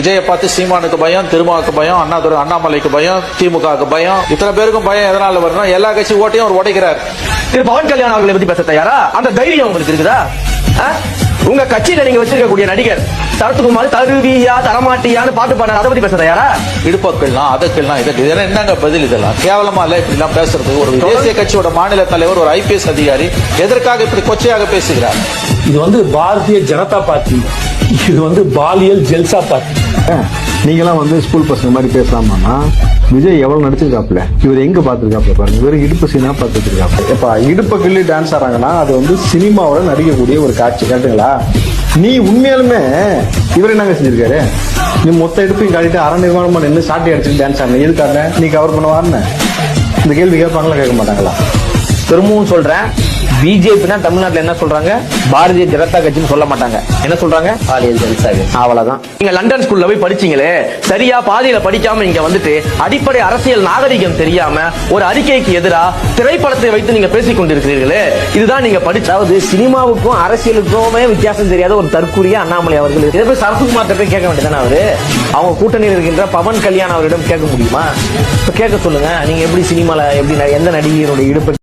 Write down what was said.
விஜயை பார்த்து சீமானுக்கு பயம், திருமாவுக்கு பயம், அண்ணாமலைக்கு பயம், திமுகவுக்கு பயம், இத்தனை பேருக்கும் பயம் எதனால வரணும்? எல்லா கட்சி ஓட்டையும் அவர் உடைக்கிறார். திரு பவன் கல்யாண் அவர்களை பத்தி பேச தயாரா? அந்த தைரியம் உங்களுக்கு இருக்குதா? உங்க கட்சியில நீங்க வச்சிருக்கக்கூடிய நடிகர் சரத்குமார் தருவியா தரமாட்டியான்னு பாட்டு பாடுறாரு, அதை பத்தி பேச தயாரா? இடுப்பக்கள்லாம் அதற்கெல்லாம் இதெல்லாம் என்னங்க பதில்? இதெல்லாம் கேவலமா இல்ல இப்படி எல்லாம் பேசுறது? ஒரு தேசிய கட்சியோட மாநில தலைவர், ஒரு IPS அதிகாரி எதற்காக இப்படி கொச்சையாக பேசுகிறார்? இது பாரதிய ஜனதா பார்ட்டி, இது பாலியல் ஜெல்சா பார்ட்டி. நீங்களாம் ஸ்கூல் பசங்க மாதிரி பேசலாமான்னா விஜய் எவ்வளவு நடிச்சிருக்காப்ல, இவர் எங்க பாத்துருக்காப்ல பாருங்க. இவர் இடுப்பு சீனா பாத்துருக்காப்ல. இப்ப இடுப்ப கிள்ளி டான்ஸ் ஆறாங்கன்னா அது சினிமாவோட நடிக்கக்கூடிய ஒரு காட்சி. கேட்டுங்களா? நீ உண்மையாலுமே இவர் என்னங்க செஞ்சிருக்காரு? நீ மொத்த இடுப்பையும் காட்டிட்டு அரை நிர்வாணமா நின்று சாட்டி அடிச்சுட்டு டான்ஸ் ஆடுன எதுக்காக? நீ கவர் பண்ணுவாருன்னு இந்த கேள்வி கேட்பாங்களா, கேட்க மாட்டாங்களா? திரும்பவும் சொல்றேன், பிஜேபினா தமிழ்நாட்டுல என்ன சொல்றாங்க? பாரதிய ஜனதா கட்சின்னு சொல்ல மாட்டாங்க. என்ன சொல்றாங்க? பாலியல் ஜல்சா. அவ்வளவுதான். நீங்க லண்டன் ஸ்கூல்ல போய் படிச்சீங்களே, சரியா பாதியில படிக்காம இங்க அடிப்படை அரசியல் நாகரிகம் தெரியாம ஒரு அறிக்கைக்கு எதிராக திரைப்படத்தை வைத்து நீங்க பேசிக் கொண்டிருக்கிறீர்களே, இதுதான் நீங்க படிச்சாவது. சினிமாவுக்கும் அரசியலுக்குமே வித்தியாசம் தெரியாத ஒரு தற்கூறிய அண்ணாமலை அவர்கள் இதை போய் சரத்குமார் போய் கேட்க வேண்டியதானே? அவரு அவங்க கூட்டணியில் இருக்கின்ற பவன் கல்யாண் அவரிடம் கேட்க முடியுமா? கேட்க சொல்லுங்க. நீங்க எப்படி சினிமால எப்படி எந்த நடிகையினுடைய இடுப்பு